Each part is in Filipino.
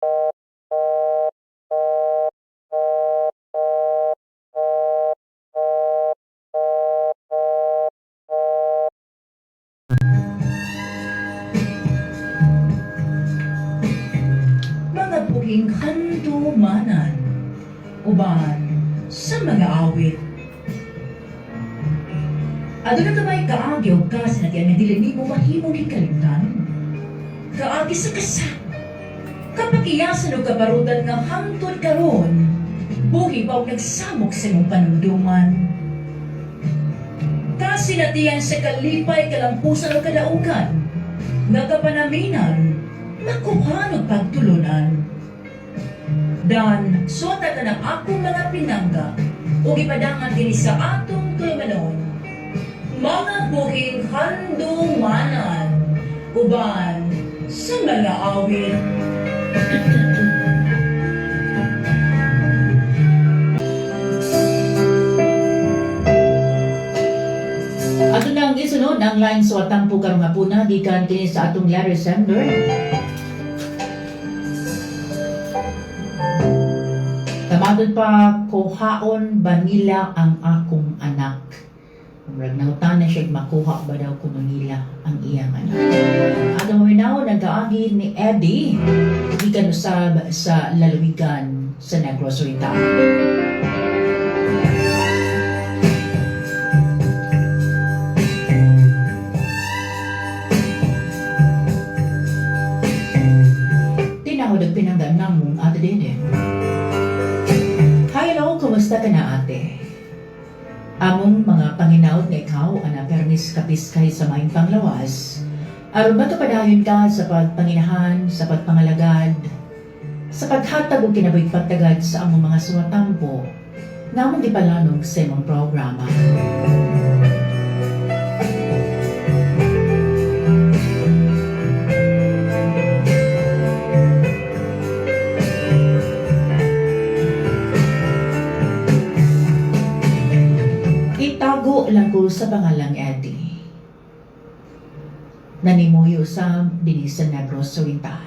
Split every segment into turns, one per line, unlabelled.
Mga buging handumanan, uban sa mga awit. Ado na kamay kaagyo ka sa natiyan nga dili nimo mahimong hikalimtan. Kaagi sa kasa. Kapakiyasan o kabarutan nga hangtod karon, buhi pa o nagsamok sa imong panunduman. Kasinatiyan sa kalipay kalampusan o kadaugan, nga kapanaminan, nakuhan o pagtulunan. Dan, suota ka ng akong mga pinangga, o ipadangan din sa atong tuymanon. Mga buhing handumanan, uban sa mga awit.
Ato nang isunod ang line sa watang pugar nga puna gikan kini sa atong letter sender. Tamadod pa kuhaon ba nila ang akong anak? Murag nautan na siya makuha ba daw kuno nila ang iyang anak. Ato maminaw nagaagi ni Eddie gikan usab sa lalawigan sa Negros Oriental. Tinahod ang pinanggan namong ate din. Hi, hello, kumusta ka na ate? Among mga panginaot nga ikaw, ana permis kapiskay sa maing panglawas, aron ba kapadayon ka sa pagpanginahan, sa pagpangalagad, sa paghatag o kinabuhig pagtagad sa among mga suwatampo, nga among gipalanog sa imong programa. Itago lang ko sa pangalang Eddie. Nanimuyo sa dinisa Negros Oriental.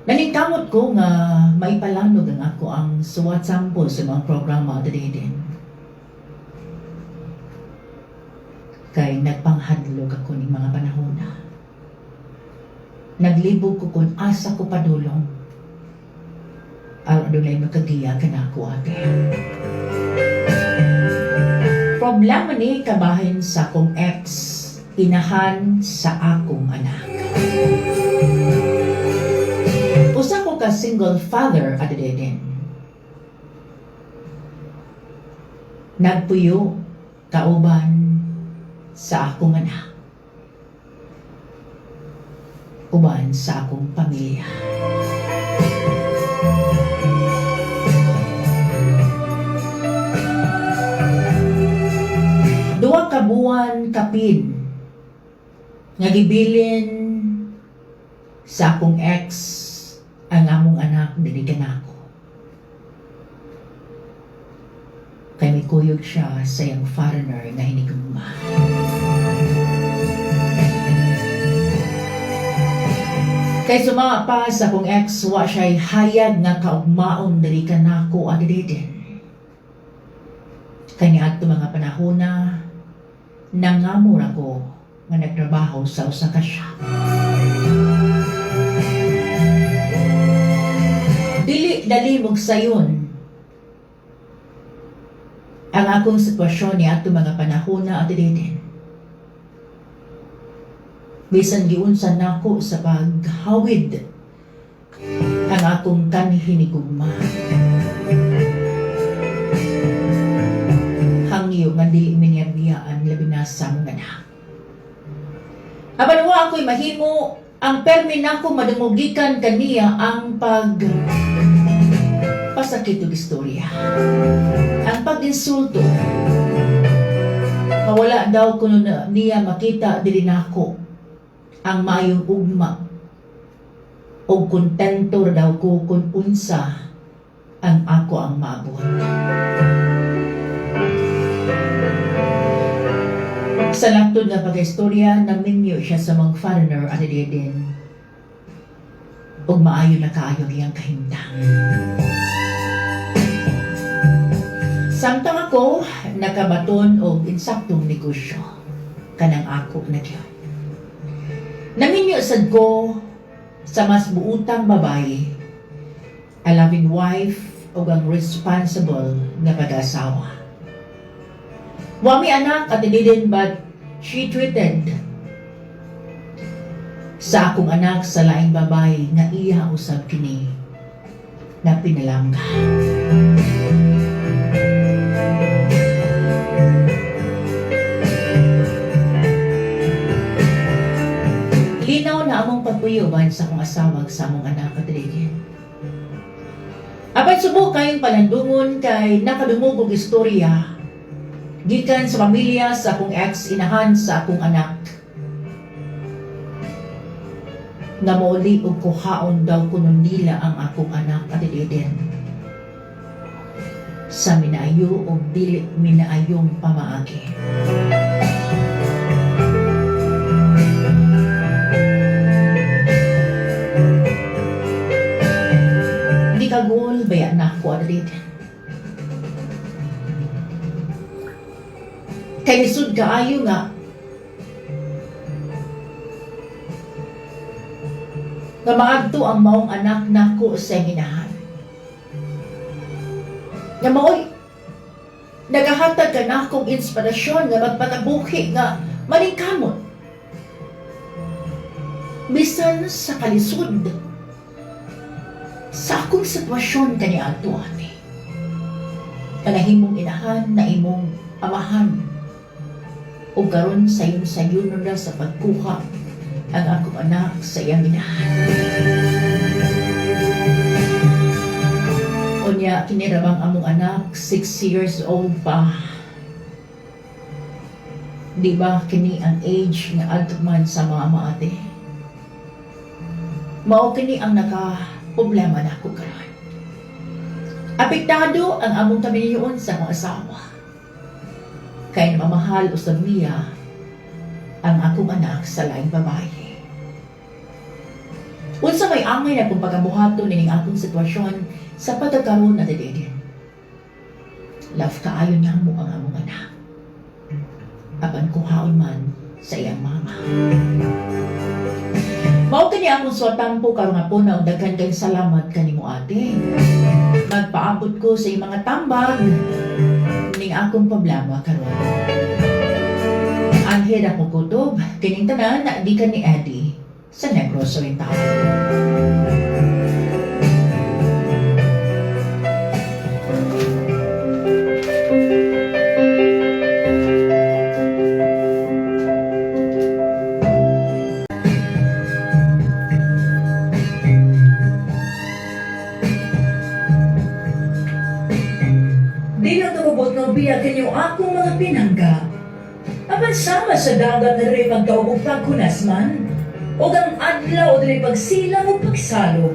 Nanikamot ko nga maipalanog ang ako ang suwat sample sa mga programa din. Kay nagpanghadlog ako ng mga panahon na. Naglibog ko kung asa ko padulong. Aron doon ay makagiya ka na ako ate. Problema ni kabahin sa akong ex, inahan sa akong anak. Usa ko ka single father at din. Nagpuyo kauban sa akong anak. Uban sa akong pamilya. Duwa ka buwan kapin nga gibilin sa akong ex ang among anak dili kanako. Kay may kuyog siya sa iyang foreigner nga hinigugma. Kay sumama pa sa akong ex wa siya'y hayag nga kaugmaon dili kanako adidin. Kanya ato mga panahon na nangamor ako nga nagtrabaho sa usa ka shop. Dili dalimog sayon ang akong sitwasyon ni ato mga panahon na atidin. Bisan giunsa nako sa paghawid ang akong kanhinigugma. Hangyo nga dili minyabiyaan labi na sa mga anak. Abalawa ako'y mahimo ang permi nako madumugikan kaniya ang pasakit og istorya. Ang pag-insulto. Mawala daw kuno niya makita dili nako ang maayong ugma. O kontento daw ko kung unsa ang ako ang maabot. Sa laktod nga pag-istorya, naminyo siya sa mga foreigner at din ug maayo na kaayo iyang kahimtang. Samtang ako nakabaton og insaktong negosyo kanang ako na diyon. Naminyo sad ko sa mas buutang babae, a loving wife o ang responsible nga pag-asawa. Wami anak at didn't but she treated sa akong anak sa laing babae nga iya usab kini na pinalangga. Linaw na among pagpuyuban sa akong asawag sa among anak at didin. Apan subok kayong palandungon kay nakadungog og istorya gikan sa pamilya sa akong ex-inahan sa akong anak na mauli og kuhaon daw kuno nila ang akong anak at didin sa minaayo o dili minaayong pamaagi. Di kagul baya na ako at didin. Kay lisod kaayo nga nga maadto ang maong anak nako sa ginahan. Nga maoy nagahatag ka na akong inspirasyon nga magpatabuhi nga malingkamot. Bisan sa kalisod sa akong sitwasyon kaniadto ate. Nga himong inahan na imong amahan o karon sayon-sayon na sa pagkuha ang akong anak sa iyang inahan. Unya, kinirabang among anak, 6 years old pa. Di ba kini ang age nga adman sa mama ate? Mao kini ang naka-problema na ako karon. Apektado ang among kaminyoon sa akong asawa. Kay mamahal usab niya ang akong anak sa laing babae. Unsa may angay na kung pagabuhaton nining akong sitwasyon sa pagkakaroon na didin. Love kaayo niya mo ang among anak. Apan kuhaon man sa iyang mama. Mao kini akong suwatampo karon nga po na daghan kay salamat kanimo ate. Magpaabot ko sa iyong mga tambag ning akong problema karon. Anhid ako kutob kining tanan na di ka ni Eddie sa Negros Oriental.
Di na tumubot ng biyagan yung akong mga pinangga. Apan sama sa dagat na rin pagkaubog pagkunas man, o ang adlaw o rin pagsilang o pagsalo.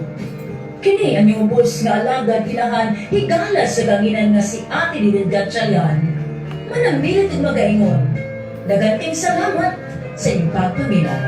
Kini ang yung boss nga alaga kinahan higala sa kanginan nga si Ate Didin Gatchayan. Manamilit ang magaingon. Daganting salamat sa inyong pagpaminaw.